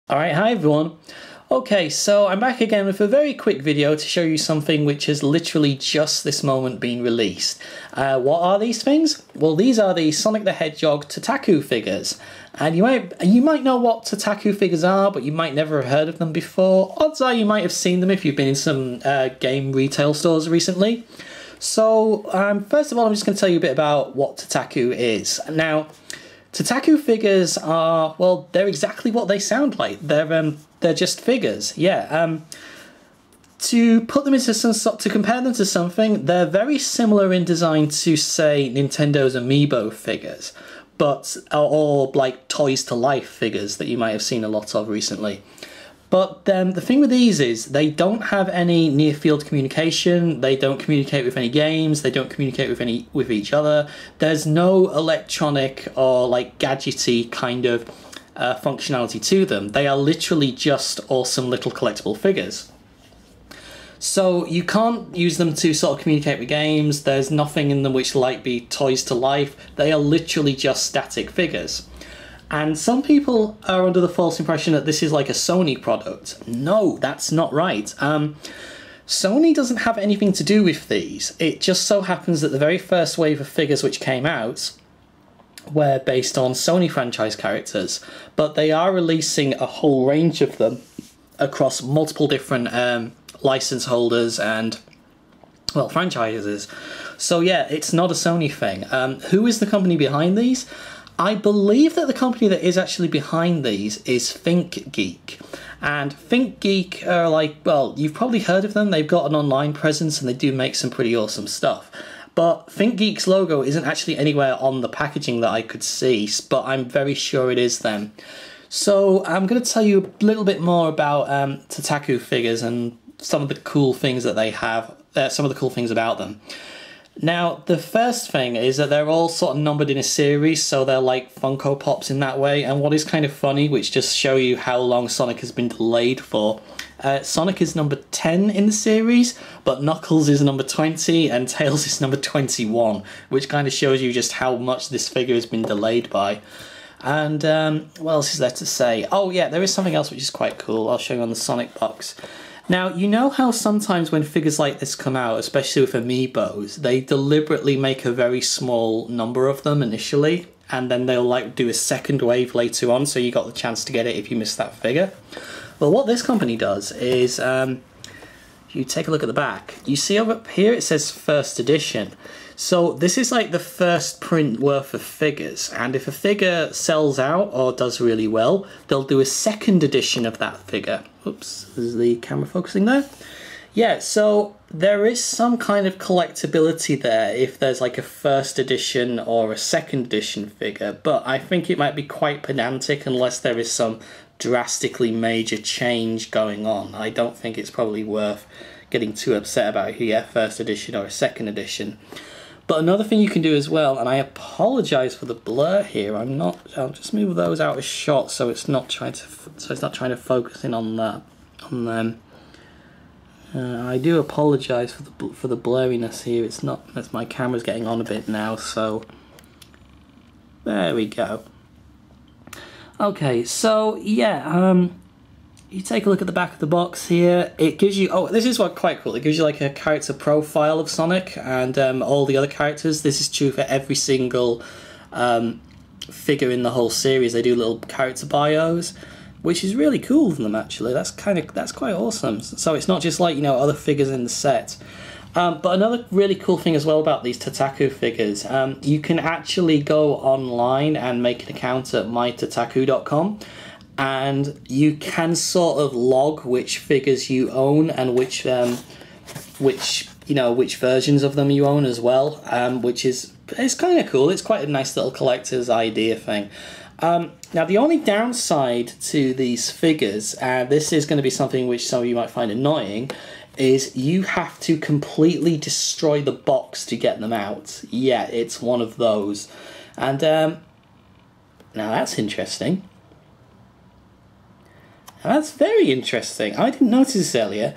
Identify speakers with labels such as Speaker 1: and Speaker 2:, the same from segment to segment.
Speaker 1: Alright, hi everyone. Okay, so I'm back again with a very quick video to show you something which has literally just this moment been released. What are these things? Well, these are the Sonic the Hedgehog Totaku figures. And you might know what Totaku figures are, but you might never have heard of them before. Odds are you might have seen them if you've been in some game retail stores recently. So, first of all, I'm just going to tell you a bit about what Totaku is. Now, Totaku figures are, well, they're exactly what they sound like. They're just figures, yeah. To put them into to compare them to something, they're very similar in design to, say, Nintendo's Amiibo figures, or like Toys to Life figures that you might have seen a lot of recently. But the thing with these is they don't have any near-field communication, they don't communicate with any games, they don't communicate with each other. There's no electronic or like gadgety kind of functionality to them. They are literally just awesome little collectible figures. So you can't use them to sort of communicate with games, there's nothing in them which like be Toys to Life, they are literally just static figures. And some people are under the false impression that this is like a Sony product. No, that's not right. Sony doesn't have anything to do with these. It just so happens that the very first wave of figures which came out were based on Sony franchise characters, but they are releasing a whole range of them across multiple different license holders and, well, franchises. So yeah, it's not a Sony thing. Who is the company behind these? I believe that the company that is actually behind these is ThinkGeek. And ThinkGeek are like, well, you've probably heard of them. They've got an online presence and they do make some pretty awesome stuff. But ThinkGeek's logo isn't actually anywhere on the packaging that I could see, but I'm very sure it is them. So I'm going to tell you a little bit more about Totaku figures and some of the cool things that they have, some of the cool things about them. Now, the first thing is that they're all sort of numbered in a series, so they're like Funko Pops in that way, and what is kind of funny, which just show you how long Sonic has been delayed for, Sonic is number 10 in the series, but Knuckles is number 20, and Tails is number 21, which kind of shows you just how much this figure has been delayed by. And what else is there to say? Oh yeah, there is something else which is quite cool. I'll show you on the Sonic box. Now, you know how sometimes when figures like this come out, especially with Amiibos, they deliberately make a very small number of them initially, and then they'll like do a second wave later on, so you got the chance to get it if you missed that figure. Well, what this company does is, if you take a look at the back, you see over here it says first edition. So this is like the first print worth of figures, and if a figure sells out or does really well, they'll do a second edition of that figure. Oops, is the camera focusing there? Yeah, so there is some kind of collectability there if there's like a first edition or a second edition figure, but I think it might be quite pedantic unless there is some drastically major change going on. I don't think it's probably worth getting too upset about if you get a first edition or a second edition. But another thing you can do as well, and I apologise for the blur here. I'll just move those out of shot so it's not trying to focus in on that, on them. I do apologise for the blurriness here. It's not, as my camera's getting on a bit now. So there we go. Okay, so yeah. You take a look at the back of the box here, it gives you, oh, this is quite cool, it gives you like a character profile of Sonic and all the other characters. This is true for every single figure in the whole series. They do little character bios, which is really cool of them actually. That's quite awesome. So it's not just like, you know, other figures in the set. But another really cool thing as well about these Totaku figures, you can actually go online and make an account at mytotaku.com. and you can sort of log which figures you own and which versions of them you own as well, which is, it's kind of cool. It's quite a nice little collector's idea thing. Now the only downside to these figures, and this is going to be something which some of you might find annoying, is you have to completely destroy the box to get them out. Yeah, it's one of those. And now that's interesting. That's very interesting. I didn't notice this earlier.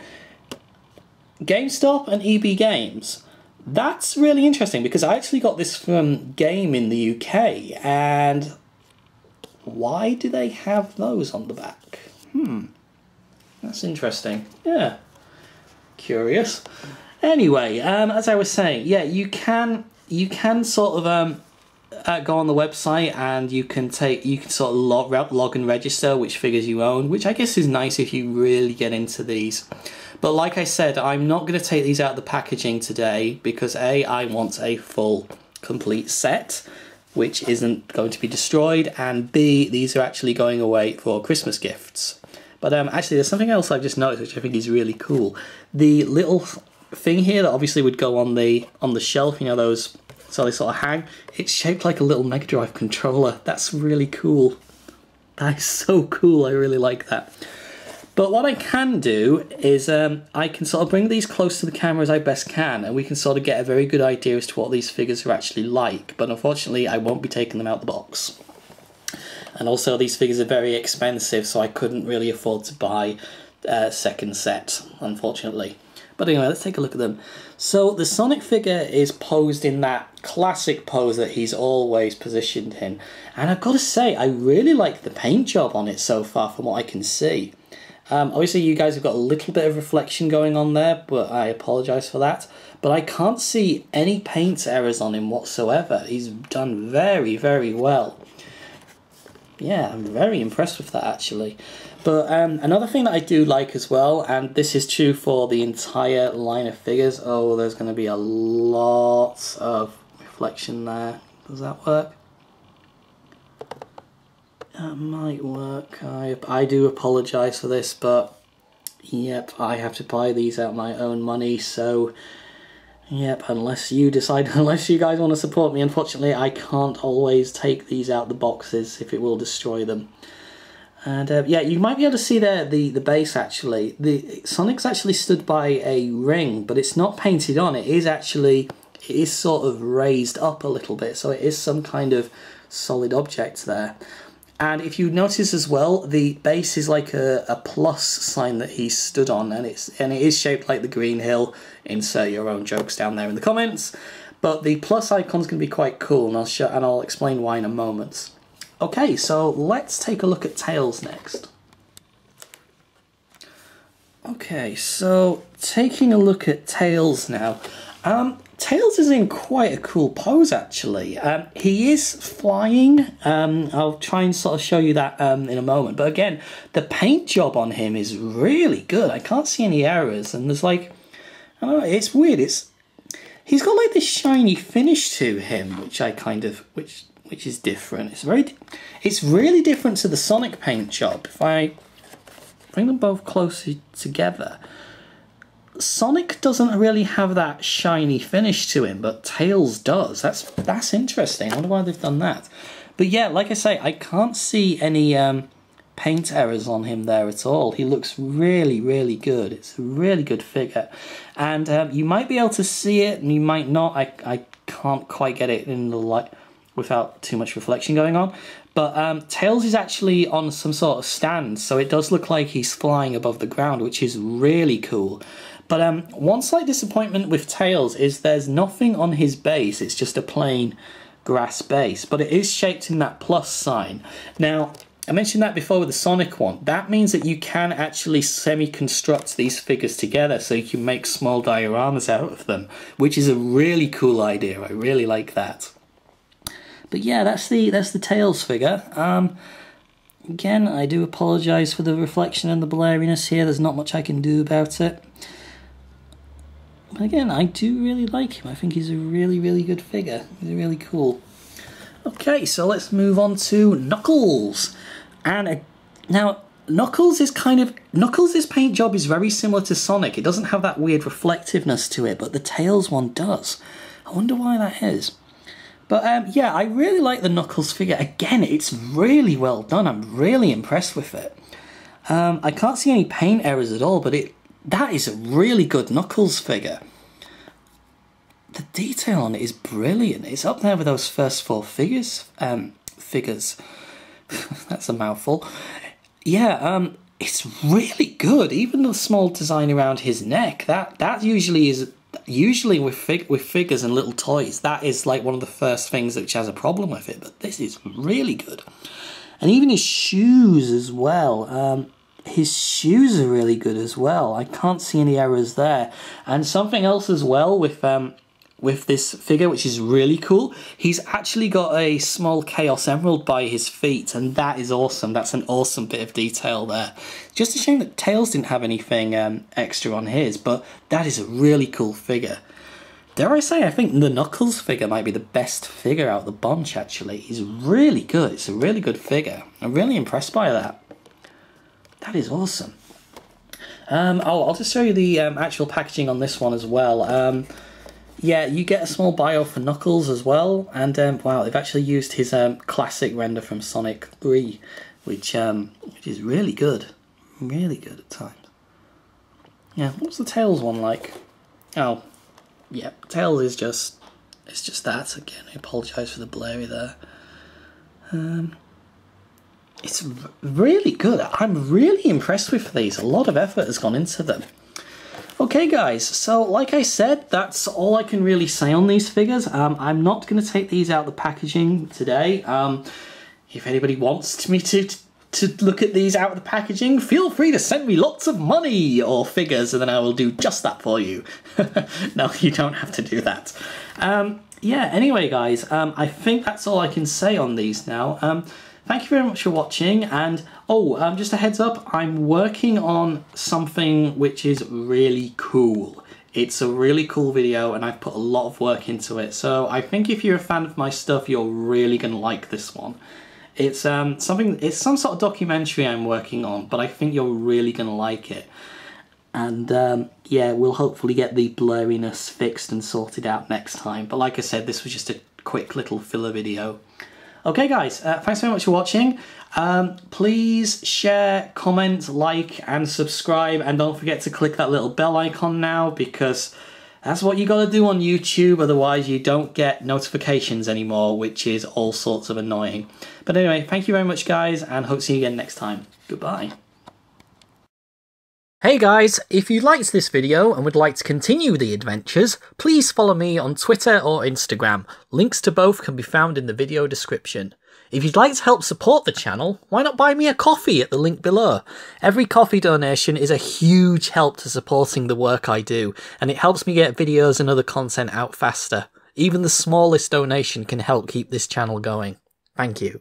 Speaker 1: GameStop and EB Games. That's really interesting because I actually got this from Game in the UK, and why do they have those on the back? That's interesting. Yeah. Curious. Anyway, as I was saying, yeah, you can sort of go on the website and you can sort of log and register which figures you own, which I guess is nice if you really get into these. But like I said, I'm not going to take these out of the packaging today because A, I want a full complete set which isn't going to be destroyed, and B, these are actually going away for Christmas gifts. But actually there's something else I've just noticed which I think is really cool. The little thing here that obviously would go on the shelf, you know, those, so they sort of hang, it's shaped like a little Mega Drive controller. That's really cool. That is so cool, I really like that. But what I can do is I can sort of bring these close to the camera as I best can, and we can sort of get a very good idea as to what these figures are actually like. But unfortunately I won't be taking them out the box. And also these figures are very expensive, so I couldn't really afford to buy a second set, unfortunately. But anyway, let's take a look at them. So the Sonic figure is posed in that classic pose that he's always positioned in. And I've got to say, I really like the paint job on it so far from what I can see. Obviously you guys have got a little bit of reflection going on there, but I apologise for that. But I can't see any paint errors on him whatsoever. He's done very, very well. Yeah, I'm very impressed with that actually. But another thing that I do like as well, and this is true for the entire line of figures. Oh, there's going to be a lot of reflection there. Does that work? That might work. I do apologise for this, but yep, I have to buy these out of my own money, so yep, unless you guys want to support me, unfortunately I can't always take these out the boxes if it will destroy them. And yeah, you might be able to see there the base actually. Sonic's actually stood by a ring, but it's not painted on. It is sort of raised up a little bit, so it is some kind of solid object there. And if you notice as well, the base is like a plus sign that he stood on, and it is shaped like the Green Hill. Insert your own jokes down there in the comments. But the plus icon's going to be quite cool, and I'll explain why in a moment. Okay, so let's take a look at Tails next. Okay, so taking a look at Tails now. Tails is in quite a cool pose actually. He is flying. I'll try and sort of show you that in a moment. But again, the paint job on him is really good. I can't see any errors, and there's like, I don't know, it's weird. He's got like this shiny finish to him, which which is different. It's really different to the Sonic paint job. If I bring them both closer together, Sonic doesn't really have that shiny finish to him, but Tails does. That's interesting. I wonder why they've done that. But yeah, like I say, I can't see any paint errors on him there at all. He looks really, really good. It's a really good figure. And you might be able to see it, and you might not. I can't quite get it in the light without too much reflection going on. But Tails is actually on some sort of stand, so it does look like he's flying above the ground, which is really cool. But one slight disappointment with Tails is there's nothing on his base. It's just a plain grass base, but it is shaped in that plus sign. Now, I mentioned that before with the Sonic one. That means that you can actually semi-construct these figures together, so you can make small dioramas out of them, which is a really cool idea. I really like that. But yeah, that's the Tails figure. Again, I do apologise for the reflection and the blurriness here. There's not much I can do about it. But again, I do really like him. I think he's a really, really good figure. He's really cool. Okay, so let's move on to Knuckles. And now, Knuckles' paint job is very similar to Sonic. It doesn't have that weird reflectiveness to it, but the Tails one does. I wonder why that is. But yeah, I really like the Knuckles figure. Again, it's really well done. I'm really impressed with it. I can't see any paint errors at all, but that is a really good Knuckles figure. The detail on it is brilliant. It's up there with those first four figures. That's a mouthful. Yeah, it's really good. Even the small design around his neck, that usually with figures and little toys, that is like one of the first things which has a problem with it. But this is really good. And even his shoes as well. his shoes are really good as well. I can't see any errors there. And something else as well with this figure, which is really cool, he's actually got a small Chaos Emerald by his feet, and that is awesome. That's an awesome bit of detail there. Just a shame that Tails didn't have anything extra on his, but that is a really cool figure. Dare I say, I think the Knuckles figure might be the best figure out of the bunch, actually. He's really good. It's a really good figure. I'm really impressed by that. That is awesome. Oh, I'll just show you the actual packaging on this one as well. Yeah, you get a small bio for Knuckles as well, and wow, they've actually used his classic render from Sonic 3, which is really good at times. Yeah, what's the Tails one like? Oh, yeah, Tails is it's just that again. I apologise for the blurry there. It's really good. I'm really impressed with these. A lot of effort has gone into them. Okay guys, so like I said, that's all I can really say on these figures. I'm not going to take these out of the packaging today. If anybody wants me to look at these out of the packaging, feel free to send me lots of money or figures and then I will do just that for you. No, you don't have to do that. Yeah, anyway guys, I think that's all I can say on these now. Thank you very much for watching, and just a heads up, I'm working on something which is really cool. It's a really cool video and I've put a lot of work into it, so I think if you're a fan of my stuff, you're really going to like this one. It's some sort of documentary I'm working on, but I think you're really going to like it. And yeah, we'll hopefully get the blurriness fixed and sorted out next time. But like I said, this was just a quick little filler video. Okay guys, thanks very much for watching. Please share, comment, like and subscribe, and don't forget to click that little bell icon now, because that's what you gotta do on YouTube, otherwise you don't get notifications anymore, which is all sorts of annoying. But anyway, thank you very much guys, and hope to see you again next time. Goodbye. Hey guys, if you liked this video and would like to continue the adventures, please follow me on Twitter or Instagram. Links to both can be found in the video description. If you'd like to help support the channel, why not buy me a coffee at the link below? Every coffee donation is a huge help to supporting the work I do, and it helps me get videos and other content out faster. Even the smallest donation can help keep this channel going. Thank you.